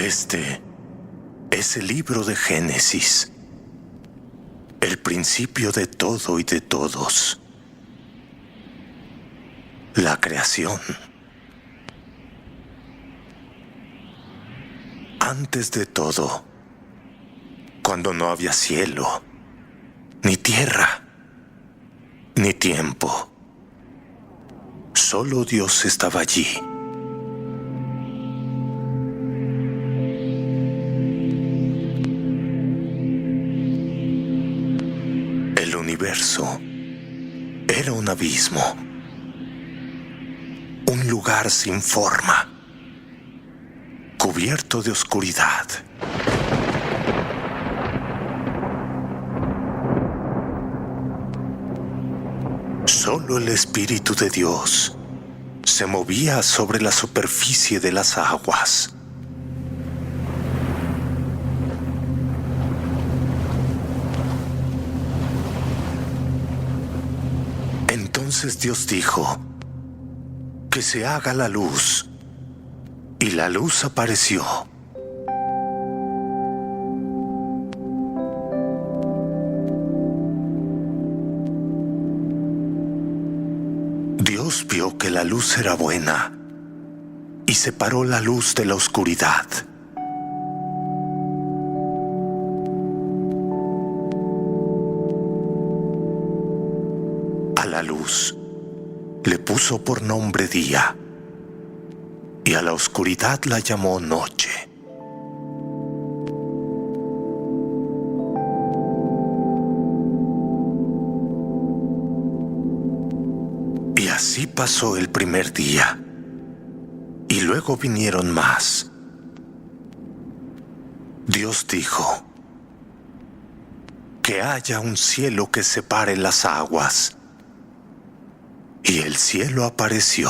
Este es el libro de Génesis, el principio de todo y de todos. La creación. Antes de todo, cuando no había cielo, ni tierra, ni tiempo, solo Dios estaba allí. El universo era un abismo, un lugar sin forma, cubierto de oscuridad. Solo el Espíritu de Dios se movía sobre la superficie de las aguas. Entonces Dios dijo: que se haga la luz. Y la luz apareció. Dios vio que la luz era buena y separó la luz de la oscuridad. A la luz le puso por nombre día, y a la oscuridad la llamó noche. Y así pasó el primer día, y luego vinieron más. Dios dijo: que haya un cielo que separe las aguas. Y el cielo apareció.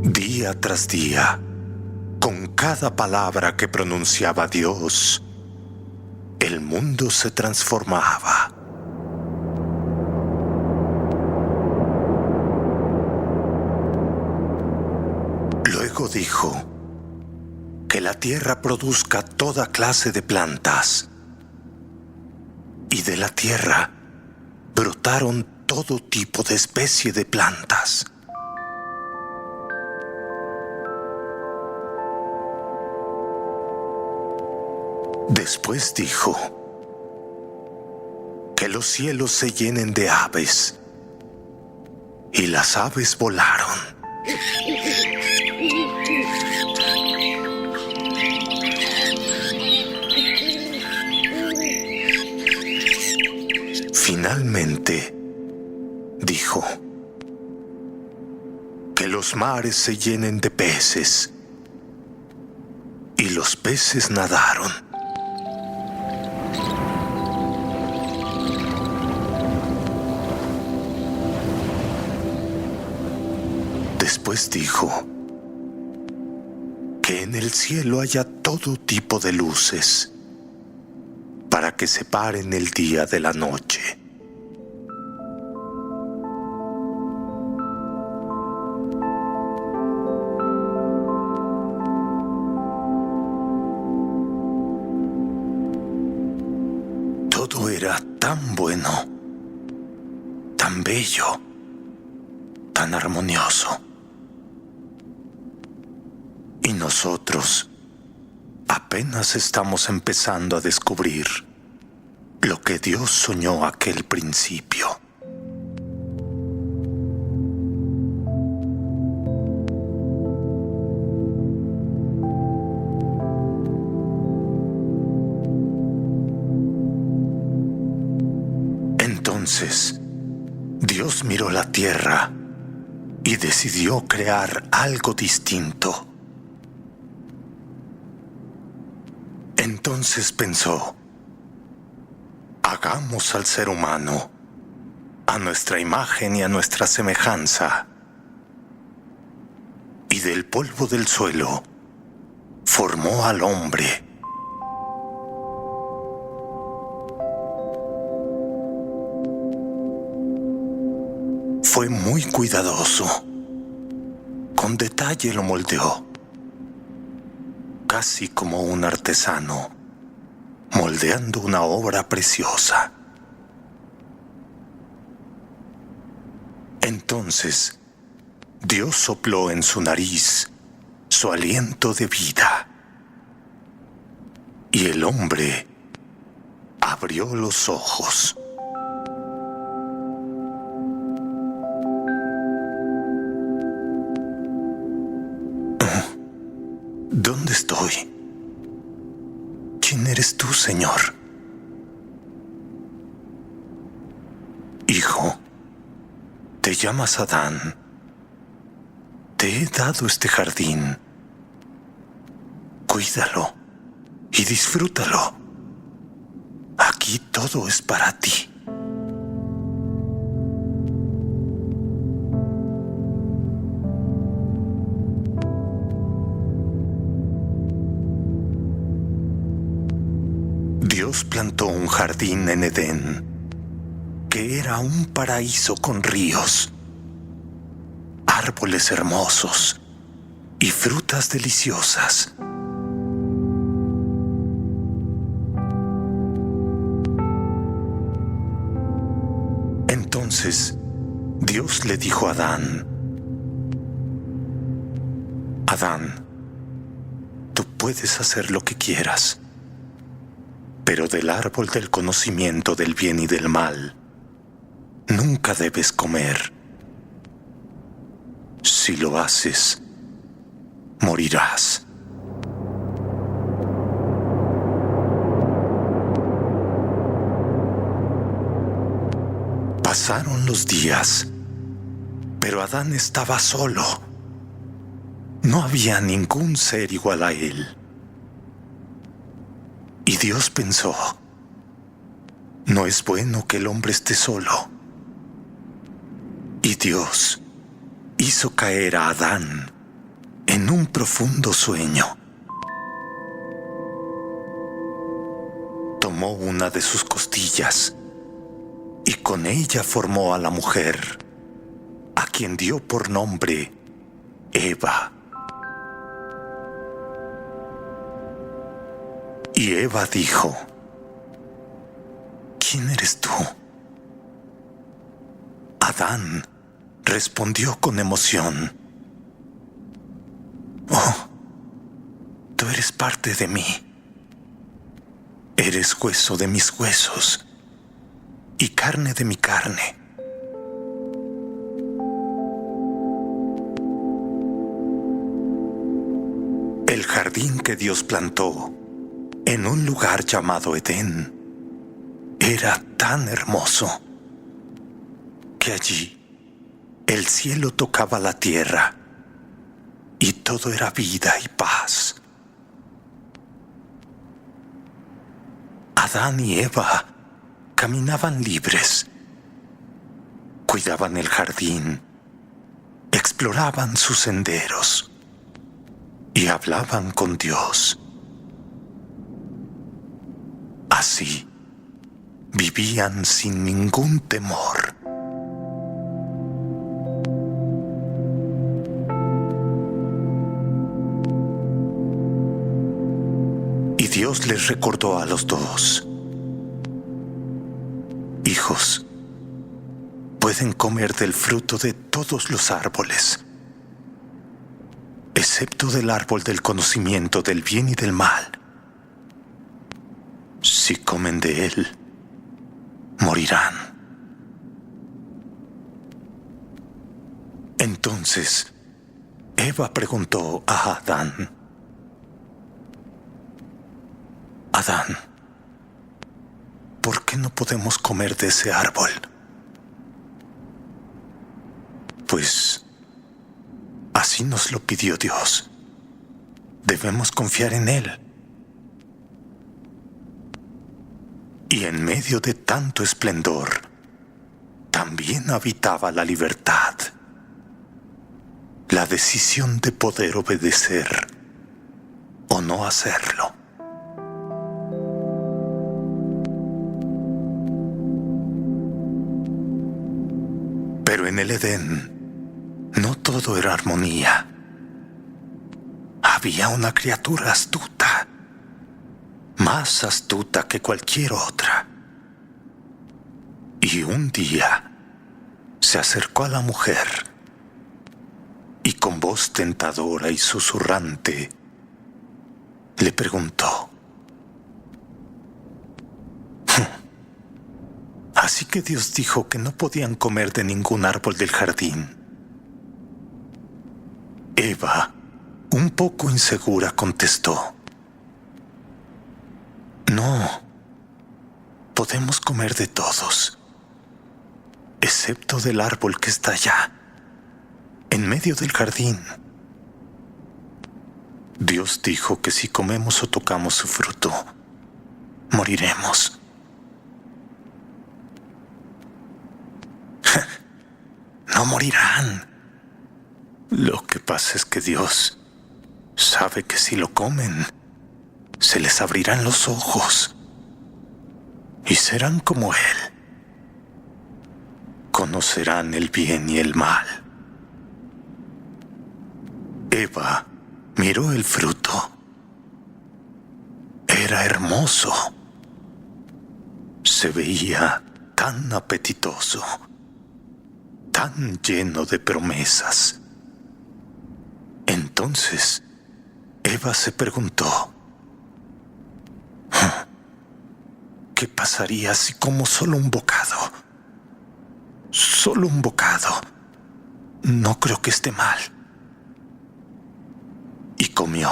Día tras día, con cada palabra que pronunciaba Dios, el mundo se transformaba. Luego dijo: que la tierra produzca toda clase de plantas. Y de la tierra brotaron todo tipo de especie de plantas. Después dijo: que los cielos se llenen de aves. Y las aves volaron. Finalmente, dijo: que los mares se llenen de peces. Y los peces nadaron. Después dijo: que en el cielo haya todo tipo de luces, para que separen el día de la noche. Todo era tan bueno, tan bello, tan armonioso. Y nosotros apenas estamos empezando a descubrir lo que Dios soñó aquel principio. Entonces, Dios miró la tierra y decidió crear algo distinto. Entonces pensó: hagamos al ser humano a nuestra imagen y a nuestra semejanza. Y del polvo del suelo formó al hombre. fue muy cuidadoso. Con detalle lo moldeó, casi como un artesano moldeando una obra preciosa. Entonces, Dios sopló en su nariz su aliento de vida, y el hombre abrió los ojos. ¿Dónde estoy? ¿Quién eres tú, Señor? Hijo, te llamas Adán. Te he dado este jardín. Cuídalo y disfrútalo. Aquí todo es para ti. Dios plantó un jardín en Edén, que era un paraíso con ríos, árboles hermosos y frutas deliciosas. Entonces, Dios le dijo a Adán: Adán, tú puedes hacer lo que quieras, pero del árbol del conocimiento del bien y del mal nunca debes comer. Si lo haces, morirás. Pasaron los días, pero Adán estaba solo. No había ningún ser igual a él. Y Dios pensó: no es bueno que el hombre esté solo. Y Dios hizo caer a Adán en un profundo sueño. Tomó una de sus costillas y con ella formó a la mujer, a quien dio por nombre Eva. Y Eva dijo: ¿quién eres tú? Adán respondió con emoción: oh, tú eres parte de mí. Eres hueso de mis huesos y carne de mi carne. El jardín que Dios plantó en un lugar llamado Edén era tan hermoso que allí el cielo tocaba la tierra y todo era vida y paz. Adán y Eva caminaban libres, cuidaban el jardín, exploraban sus senderos y hablaban con Dios. Así vivían sin ningún temor. Y Dios les recordó a los dos: hijos, pueden comer del fruto de todos los árboles, excepto del árbol del conocimiento del bien y del mal. Si comen de él, morirán. Entonces, Eva preguntó a Adán: Adán, ¿por qué no podemos comer de ese árbol? Pues así nos lo pidió Dios. Debemos confiar en Él. Y en medio de tanto esplendor, también habitaba la libertad, la decisión de poder obedecer o no hacerlo. Pero en el Edén no todo era armonía. Había una criatura astuta, más astuta que cualquier otra. Y un día se acercó a la mujer y con voz tentadora y susurrante le preguntó: ¿así que Dios dijo que no podían comer de ningún árbol del jardín? Eva, un poco insegura, contestó: no, podemos comer de todos, excepto del árbol que está allá, en medio del jardín. Dios dijo que si comemos o tocamos su fruto, moriremos. No morirán. Lo que pasa es que Dios sabe que si lo comen, se les abrirán los ojos y serán como Él. Conocerán el bien y el mal. Eva miró el fruto. Era hermoso. Se veía tan apetitoso, tan lleno de promesas. Entonces, Eva se preguntó: ¿qué pasaría si como solo un bocado? Solo un bocado. No creo que esté mal. Y comió.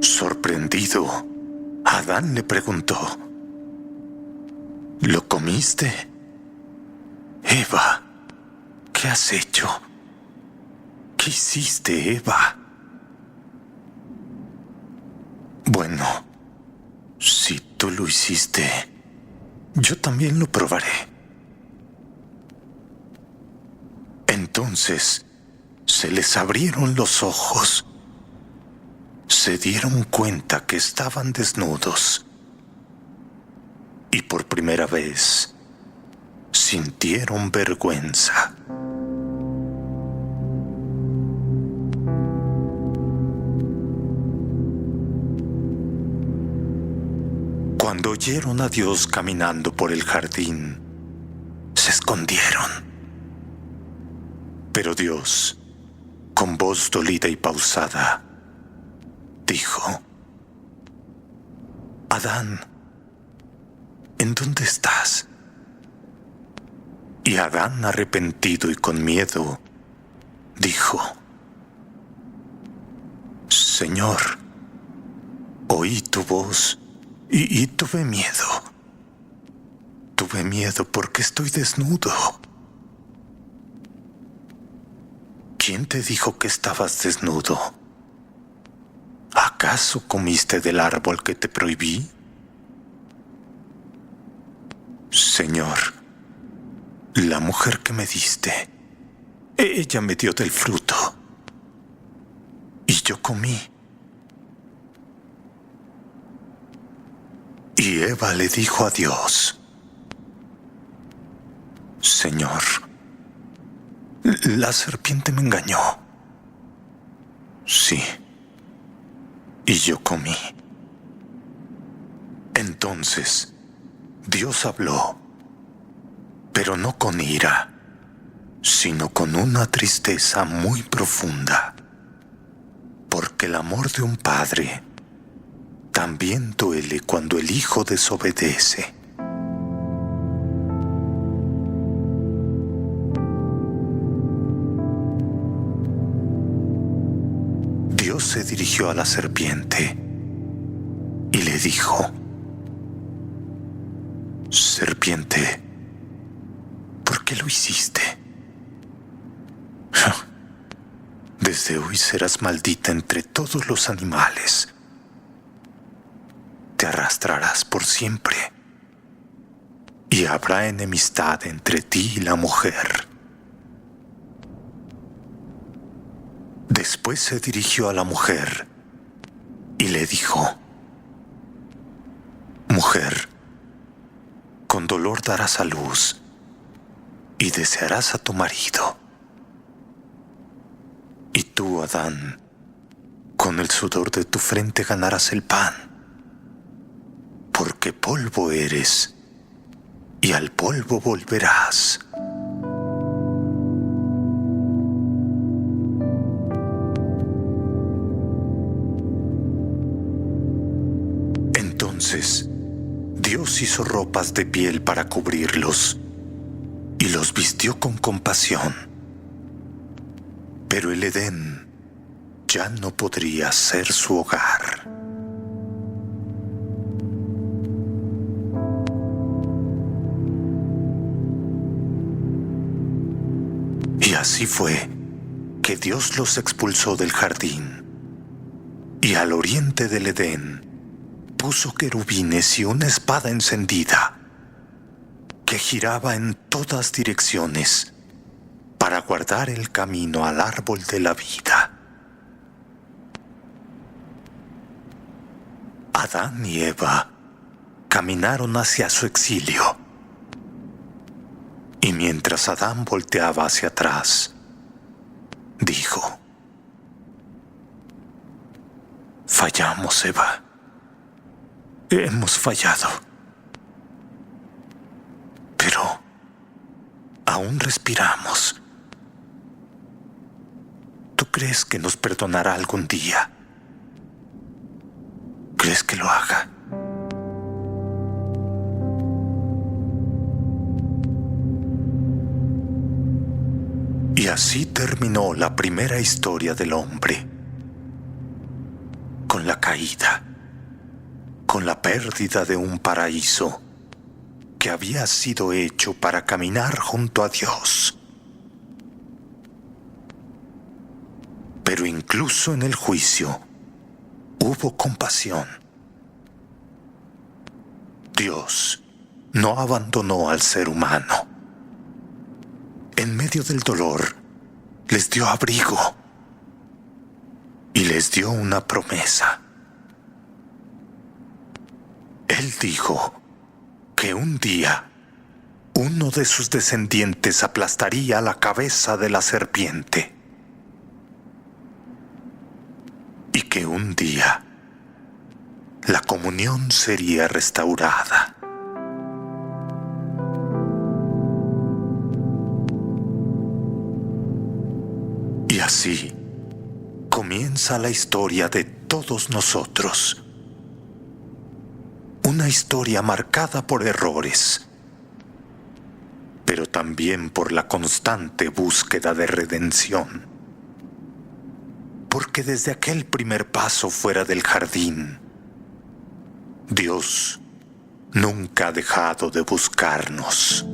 Sorprendido, Adán le preguntó: ¿lo comiste? Eva, ¿qué has hecho? ¿Qué hiciste, Eva? Bueno, si tú lo hiciste, yo también lo probaré. Entonces se les abrieron los ojos. Se dieron cuenta que estaban desnudos. Y por primera vez sintieron vergüenza. Cuando oyeron a Dios caminando por el jardín, se escondieron. Pero Dios, con voz dolida y pausada, dijo: Adán, ¿en dónde estás? Y Adán, arrepentido y con miedo, dijo: Señor, oí tu voz y tuve miedo. Tuve miedo porque estoy desnudo. ¿Quién te dijo que estabas desnudo? ¿Acaso comiste del árbol que te prohibí? Señor, la mujer que me diste, ella me dio del fruto y yo comí. Y Eva le dijo a Dios: Señor, la serpiente me engañó. Sí, y yo comí. Entonces Dios habló, pero no con ira, sino con una tristeza muy profunda, porque el amor de un padre también duele cuando el hijo desobedece. Dios se dirigió a la serpiente y le dijo: Serpiente, ¿por qué lo hiciste? Desde hoy serás maldita entre todos los animales. Te arrastrarás por siempre y habrá enemistad entre ti y la mujer. Después se dirigió a la mujer y le dijo: Mujer, dolor darás a luz y desearás a tu marido. Y tú, Adán, con el sudor de tu frente ganarás el pan, porque polvo eres y al polvo volverás. Entonces, Dios hizo ropas de piel para cubrirlos y los vistió con compasión. Pero el Edén ya no podría ser su hogar. Y así fue que Dios los expulsó del jardín, y al oriente del Edén puso querubines y una espada encendida que giraba en todas direcciones para guardar el camino al árbol de la vida. Adán y Eva caminaron hacia su exilio, y mientras Adán volteaba hacia atrás, dijo: fallamos, Eva. Hemos fallado. Pero aún respiramos. ¿Tú crees que nos perdonará algún día? ¿Crees que lo haga? Y así terminó la primera historia del hombre, con la caída, con la pérdida de un paraíso que había sido hecho para caminar junto a Dios. Pero incluso en el juicio hubo compasión. Dios no abandonó al ser humano. En medio del dolor, les dio abrigo y les dio una promesa. Él dijo que un día uno de sus descendientes aplastaría la cabeza de la serpiente y que un día la comunión sería restaurada. Y así comienza la historia de todos nosotros. Una historia marcada por errores, pero también por la constante búsqueda de redención. Porque desde aquel primer paso fuera del jardín, Dios nunca ha dejado de buscarnos.